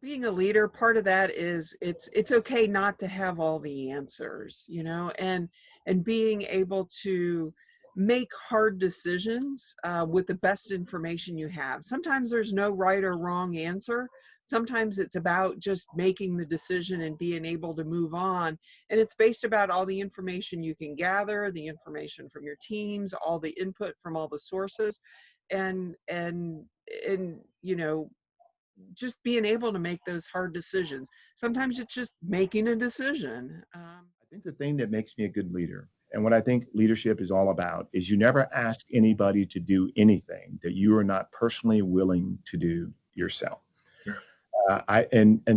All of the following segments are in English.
Being a leader, part of that is it's okay not to have all the answers, you know, and being able to make hard decisions with the best information you have. Sometimes there's no right or wrong answer. Sometimes it's about just making the decision and being able to move on. And it's based about all the information you can gather, the information from your teams, all the input from all the sources, and you know, just being able to make those hard decisions. Sometimes it's just making a decision. I think the thing that makes me a good leader, and what I think leadership is all about, is you never ask anybody to do anything that you are not personally willing to do yourself. Sure.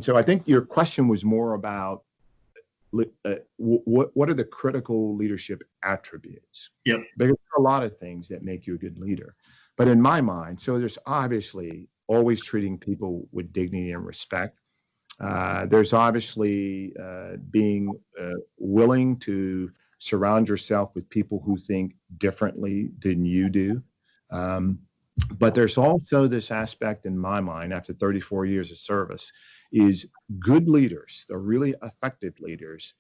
So I think your question was more about what are the critical leadership attributes? Yep. Because there are a lot of things that make you a good leader. But in my mind, so there's obviously always treating people with dignity and respect. There's obviously being willing to surround yourself with people who think differently than you do. But there's also this aspect in my mind, after 34 years of service, is good leaders, the really effective leaders,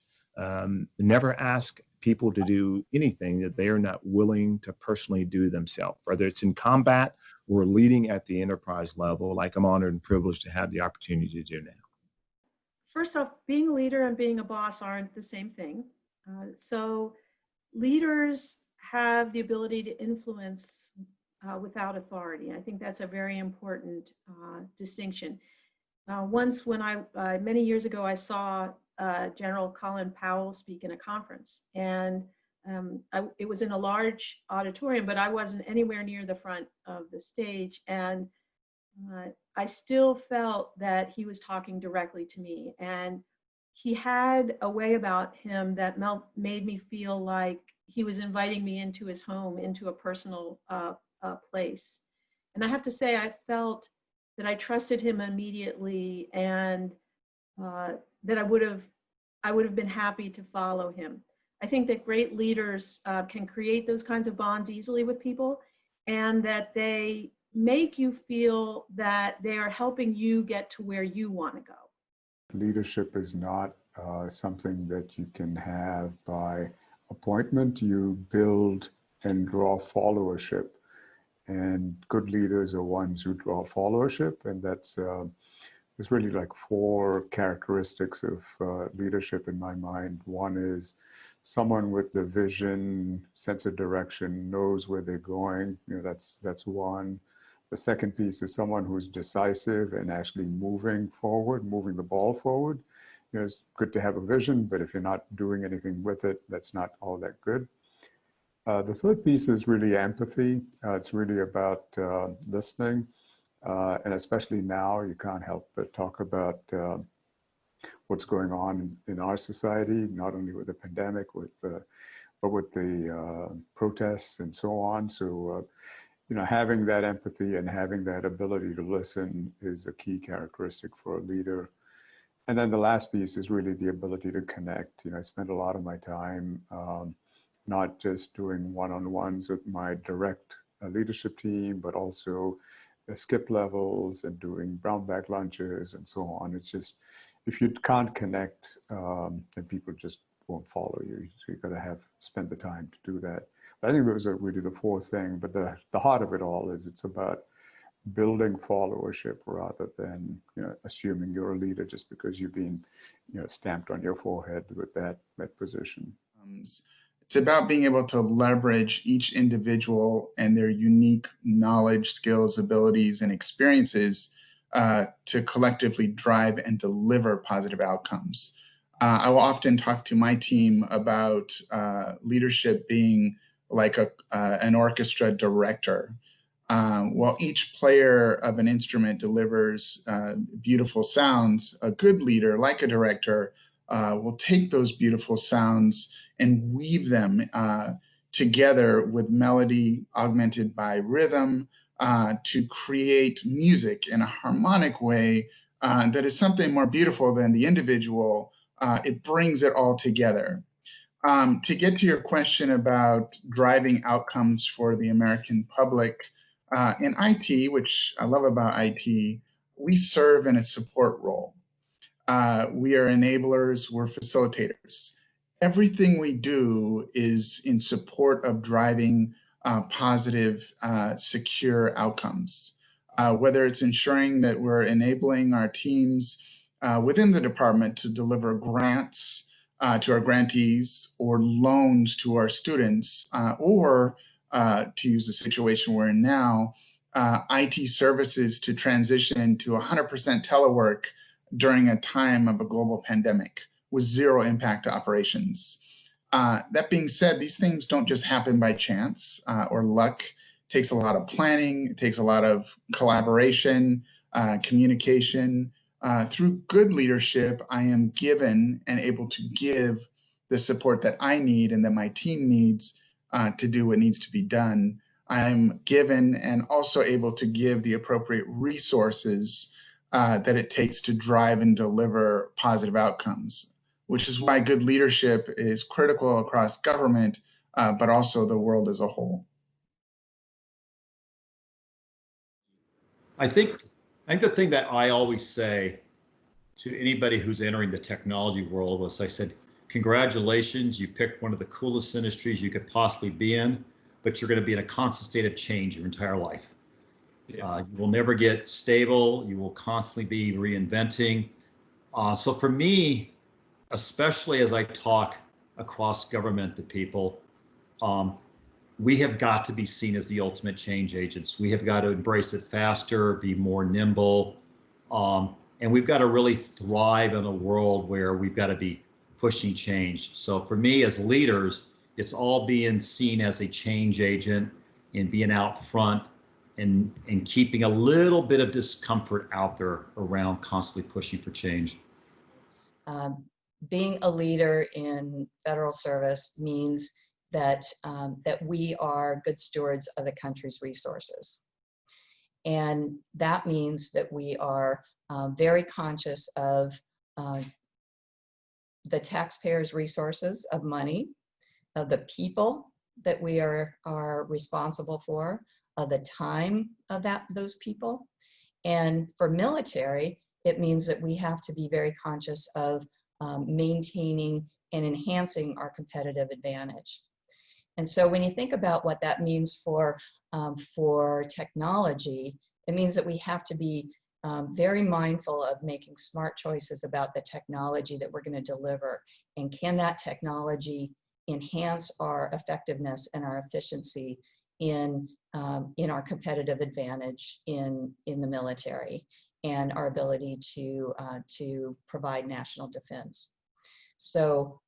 never ask people to do anything that they are not willing to personally do themselves, whether it's in combat or leading at the enterprise level, like I'm honored and privileged to have the opportunity to do now. First off, being a leader and being a boss aren't the same thing. So leaders have the ability to influence without authority. I think that's a very important distinction. Once when many years ago, I saw General Colin Powell speak in a conference, and it was in a large auditorium, but I wasn't anywhere near the front of the stage. And I still felt that he was talking directly to me. And he had a way about him that made me feel like he was inviting me into his home, into a personal place. And I have to say, I felt that I trusted him immediately, and that I would have been happy to follow him. I think that great leaders can create those kinds of bonds easily with people, and that they make you feel that they are helping you get to where you want to go. Leadership is not something that you can have by appointment. You build and draw followership. And good leaders are ones who draw followership, and there's really like 4 characteristics of leadership in my mind. One is someone with the vision, sense of direction, knows where they're going. You know, that's one. The second piece is someone who's decisive and actually moving forward, moving the ball forward. You know, it's good to have a vision, but if you're not doing anything with it, that's not all that good. The third piece is really empathy. It's really about listening. And especially now, you can't help but talk about what's going on in our society, not only with the pandemic, but with the protests and so on. So, you know, having that empathy and having that ability to listen is a key characteristic for a leader. And then the last piece is really the ability to connect. You know, I spend a lot of my time not just doing one-on-ones with my direct leadership team, but also skip levels and doing brown bag lunches and so on. It's just, if you can't connect, then people just won't follow you. So you've got to spend the time to do that. But I think those are really the 4 things, but the heart of it all is it's about building followership rather than, you know, assuming you're a leader just because you've been, you know, stamped on your forehead with that position. It's about being able to leverage each individual and their unique knowledge, skills, abilities, and experiences to collectively drive and deliver positive outcomes. I will often talk to my team about leadership being like an orchestra director. While each player of an instrument delivers beautiful sounds, a good leader, like a director, will take those beautiful sounds and weave them together with melody augmented by rhythm to create music in a harmonic way that is something more beautiful than the individual. It brings it all together. To get to your question about driving outcomes for the American public, in IT, which I love about IT, we serve in a support role. We are enablers, we're facilitators. Everything we do is in support of driving positive, secure outcomes. Whether it's ensuring that we're enabling our teams within the department to deliver grants to our grantees or loans to our students, or to use the situation we're in now, IT services to transition to 100% telework during a time of a global pandemic with zero impact to operations. That being said, these things don't just happen by chance or luck. It takes a lot of planning. It takes a lot of collaboration, communication. Through good leadership, I am given and able to give the support that I need and that my team needs to do what needs to be done. I'm given and also able to give the appropriate resources that it takes to drive and deliver positive outcomes, which is why good leadership is critical across government, but also the world as a whole. I think the thing that I always say to anybody who's entering the technology world was, I said, congratulations, you picked one of the coolest industries you could possibly be in, but you're going to be in a constant state of change your entire life. Yeah. You will never get stable. You will constantly be reinventing. So for me, especially as I talk across government to people, we have got to be seen as the ultimate change agents. We have got to embrace it faster, be more nimble, and we've got to really thrive in a world where we've got to be pushing change. So for me as leaders, it's all being seen as a change agent and being out front and keeping a little bit of discomfort out there around constantly pushing for change. Being a leader in federal service means that we are good stewards of the country's resources. And that means that we are very conscious of the taxpayers' resources of money, of the people that we are responsible for, of the time of those people. And for military, it means that we have to be very conscious of maintaining and enhancing our competitive advantage. And so when you think about what that means for technology, it means that we have to be very mindful of making smart choices about the technology that we're going to deliver. And can that technology enhance our effectiveness and our efficiency in our competitive advantage in the military and our ability to provide national defense. So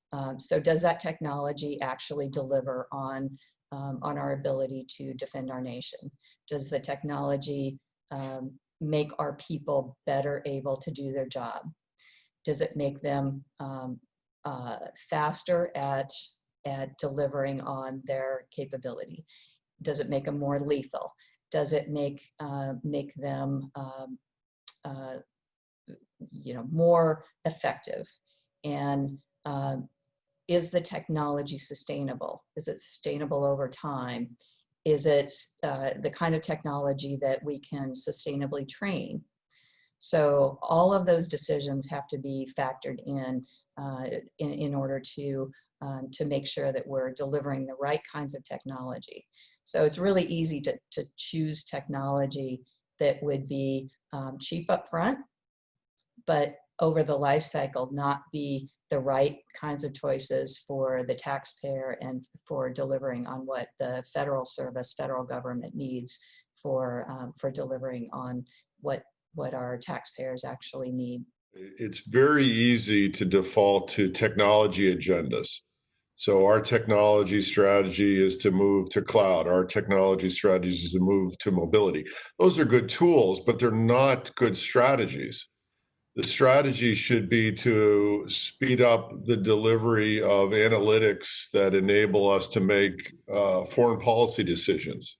does that technology actually deliver on our ability to defend our nation? Does the technology make our people better able to do their job? Does it make them faster at delivering on their capability? Does it make them more lethal? Does it make them more effective? And is the technology sustainable? Is it sustainable over time? Is it the kind of technology that we can sustainably train? So all of those decisions have to be factored in order to make sure that we're delivering the right kinds of technology. So it's really easy to choose technology that would be cheap up front, but over the life cycle not be the right kinds of choices for the taxpayer and for delivering on what the federal government needs for delivering on what our taxpayers actually need. It's very easy to default to technology agendas. So our technology strategy is to move to cloud. Our technology strategy is to move to mobility. Those are good tools, but they're not good strategies. The strategy should be to speed up the delivery of analytics that enable us to make foreign policy decisions.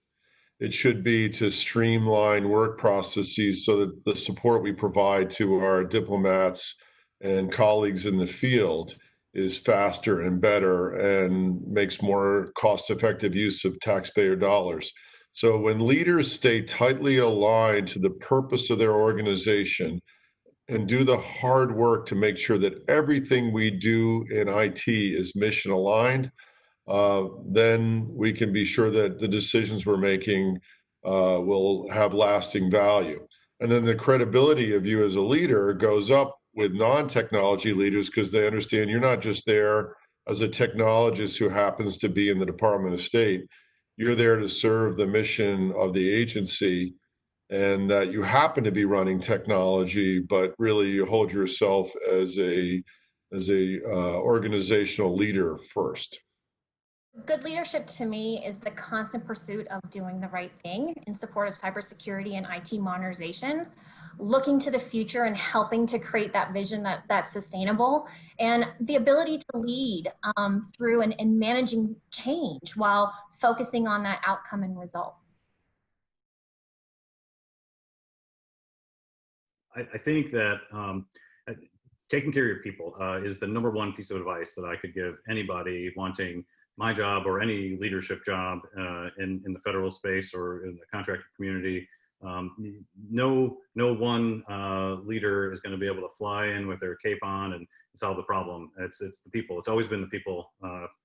It should be to streamline work processes so that the support we provide to our diplomats and colleagues in the field is faster and better and makes more cost-effective use of taxpayer dollars. So when leaders stay tightly aligned to the purpose of their organization and do the hard work to make sure that everything we do in IT is mission aligned, then we can be sure that the decisions we're making will have lasting value. And then the credibility of you as a leader goes up with non-technology leaders because they understand you're not just there as a technologist who happens to be in the Department of State. You're there to serve the mission of the agency, and that you happen to be running technology, but really you hold yourself as a organizational leader first. Good leadership to me is the constant pursuit of doing the right thing in support of cybersecurity and IT modernization, looking to the future and helping to create that vision that's sustainable, and the ability to lead through and managing change while focusing on that outcome and result. I think that taking care of your people is the #1 piece of advice that I could give anybody wanting my job or any leadership job in the federal space or in the contractor community. No one leader is going to be able to fly in with their cape on and solve the problem. It's the people. It's always been the people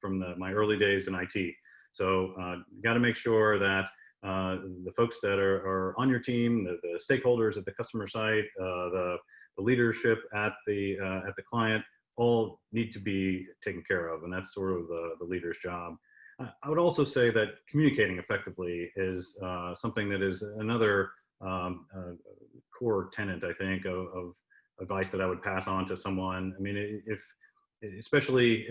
from my early days in IT. So you got to make sure that the folks that are on your team, the stakeholders at the customer site, the leadership at the client, all need to be taken care of, and that's sort of the leader's job. I would also say that communicating effectively is something that is another core tenet, I think, of advice that I would pass on to someone. I mean, especially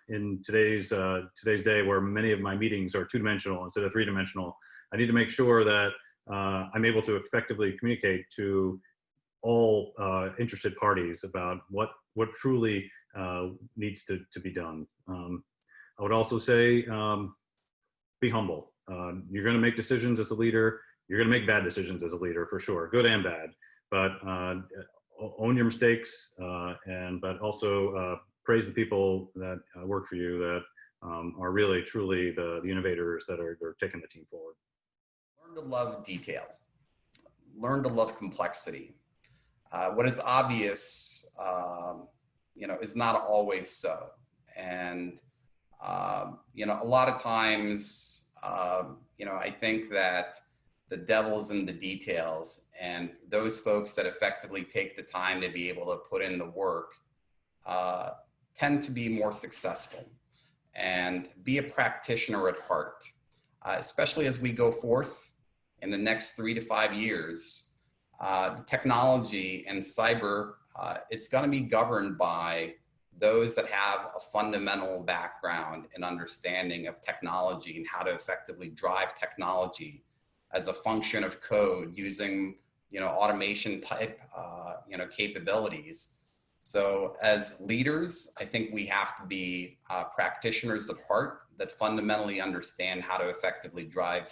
in today's day, where many of my meetings are 2-dimensional instead of 3-dimensional, I need to make sure that I'm able to effectively communicate to all interested parties about what truly needs to be done. I would also say be humble. You're going to make decisions as a leader. You're going to make bad decisions as a leader, for sure, good and bad. But own your mistakes, but also praise the people that work for you, that are really truly the innovators that are taking the team forward. Learn to love detail. Learn to love complexity. What is obvious, is not always so. And, a lot of times, I think that the devil's in the details, and those folks that effectively take the time to be able to put in the work tend to be more successful. And be a practitioner at heart, especially as we go forth in the next 3 to 5 years. The technology and cyber, it's going to be governed by those that have a fundamental background and understanding of technology and how to effectively drive technology as a function of code using, automation type, capabilities. So as leaders, I think we have to be practitioners at heart that fundamentally understand how to effectively drive,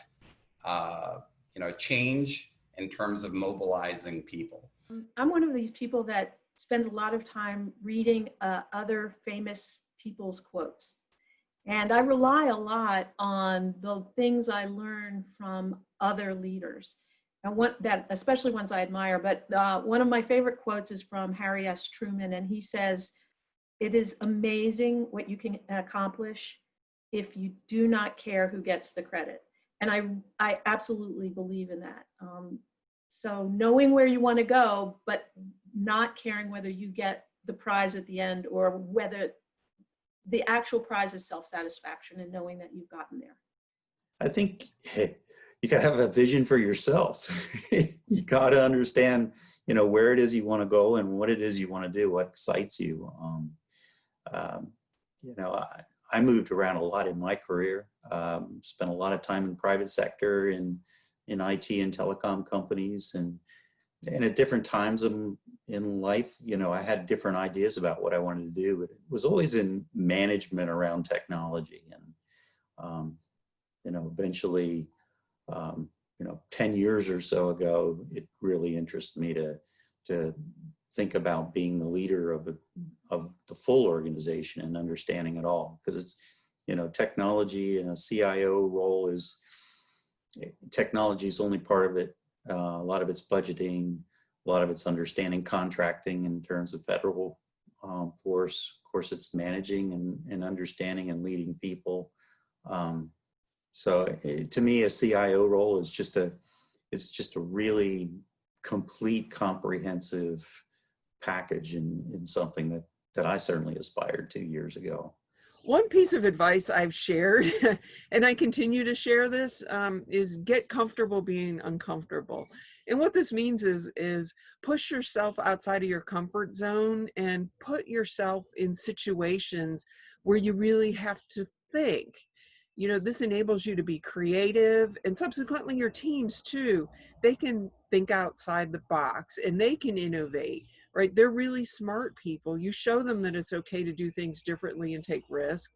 change in terms of mobilizing people. I'm one of these people that spends a lot of time reading other famous people's quotes. And I rely a lot on the things I learn from other leaders, and especially ones I admire. But one of my favorite quotes is from Harry S. Truman, and he says, "It is amazing what you can accomplish if you do not care who gets the credit." And I absolutely believe in that. So knowing where you want to go, but not caring whether you get the prize at the end or whether the actual prize is self-satisfaction and knowing that you've gotten there. I think you gotta have a vision for yourself. You gotta understand, where it is you want to go and what it is you want to do, what excites you. I moved around a lot in my career. Spent a lot of time in private sector, in IT and telecom companies, and at different times in life, I had different ideas about what I wanted to do, but it was always in management around technology. And, eventually, 10 years or so ago, it really interested me to think about being the leader of the full organization and understanding it all. Because it's, technology and a CIO role is technology is only part of it. A lot of it's budgeting, a lot of it's understanding contracting in terms of federal force. Of course, it's managing and understanding and leading people. So to me, a CIO role is just a really complete, comprehensive package in something that I certainly aspired to years ago. One piece of advice I've shared, and I continue to share this, is get comfortable being uncomfortable. And what this means is push yourself outside of your comfort zone and put yourself in situations where you really have to think. You know, this enables you to be creative, and subsequently your teams too. They can think outside the box and they can innovate, right? They're really smart people. You show them that it's okay to do things differently and take risks.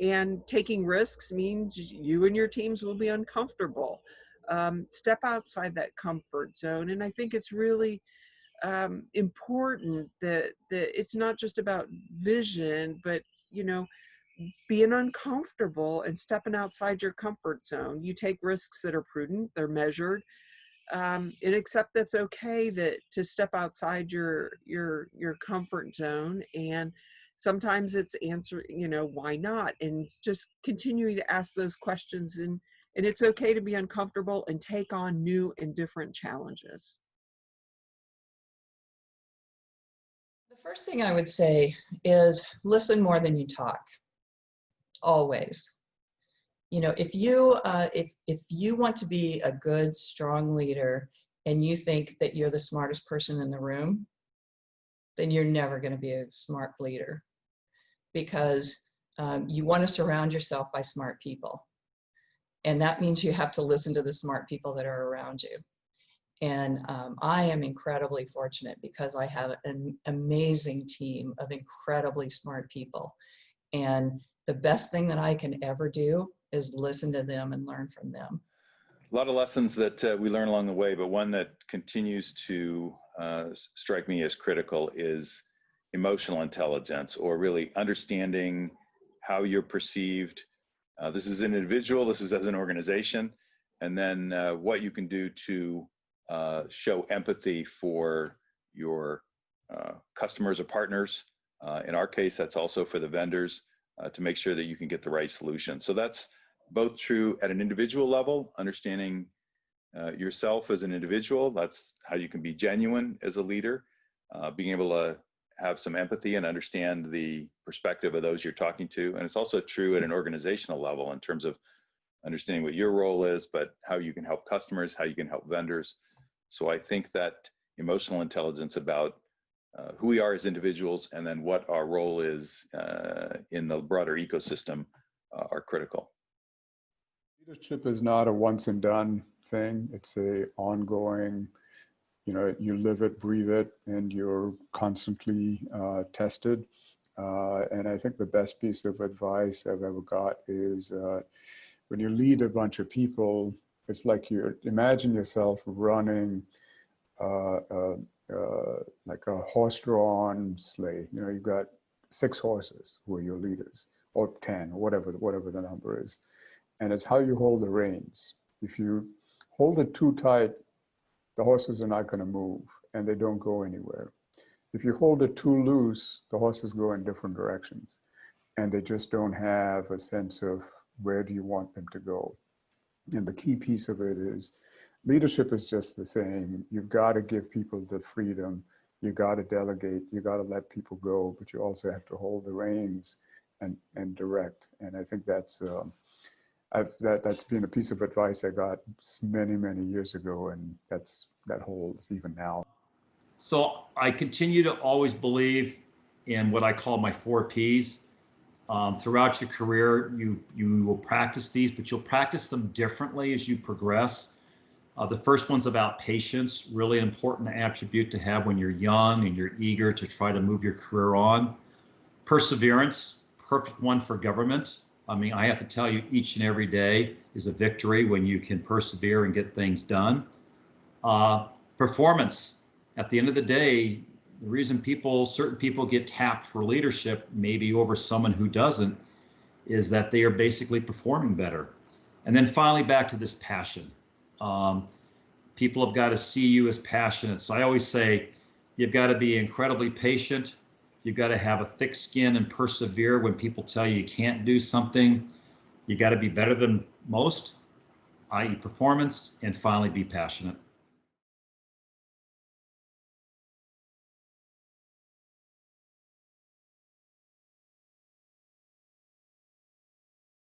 And taking risks means you and your teams will be uncomfortable. Step outside that comfort zone. And I think it's really important that it's not just about vision, but, you know, being uncomfortable and stepping outside your comfort zone. You take risks that are prudent, they're measured, and accept that's okay to step outside your comfort zone. And sometimes it's answer, you know, why not? And just continuing to ask those questions, and it's okay to be uncomfortable and take on new and different challenges. The first thing I would say is listen more than you talk. Always. You know, if you want to be a good, strong leader and you think that you're the smartest person in the room, then you're never going to be a smart leader, because you want to surround yourself by smart people. And that means you have to listen to the smart people that are around you. And I am incredibly fortunate because I have an amazing team of incredibly smart people. And the best thing that I can ever do is listen to them and learn from them. A lot of lessons that we learn along the way, but one that continues to strike me as critical is emotional intelligence, or really understanding how you're perceived. This is an individual, this is as an organization, and then what you can do to show empathy for your customers or partners. In our case, that's also for the vendors, to make sure that you can get the right solution. So that's both true at an individual level, understanding yourself as an individual. That's how you can be genuine as a leader, being able to have some empathy and understand the perspective of those you're talking to. And it's also true at an organizational level in terms of understanding what your role is, but how you can help customers, how you can help vendors. So I think that emotional intelligence about who we are as individuals and then what our role is in the broader ecosystem are critical. Leadership is not a once and done thing. It's a ongoing, you know, you live it, breathe it, and you're constantly tested. And I think the best piece of advice I've ever got is when you lead a bunch of people, it's like you imagine yourself running like a horse-drawn sleigh. You know, you've got 6 horses who are your leaders, or 10, or whatever the number is. And it's how you hold the reins. If you hold it too tight, the horses are not going to move and they don't go anywhere. If you hold it too loose, the horses go in different directions and they just don't have a sense of where do you want them to go. And the key piece of it is leadership is just the same. You've got to give people the freedom. You got to delegate. You got to let people go, but you also have to hold the reins and direct. And I think that's been a piece of advice I got many, many years ago, and that holds even now. So I continue to always believe in what I call my 4 Ps. Throughout your career, you will practice these, but you'll practice them differently as you progress. The first one's about patience, really important attribute to have when you're young and you're eager to try to move your career on. Perseverance, perfect one for government. I mean, I have to tell you, each and every day is a victory when you can persevere and get things done. Performance. At the end of the day, the reason certain people get tapped for leadership, maybe over someone who doesn't, is that they are basically performing better. And then finally, back to this passion. People have got to see you as passionate. So I always say, you've got to be incredibly patient. You've got to have a thick skin and persevere when people tell you you can't do something. You got to be better than most, i.e. performance, and finally be passionate.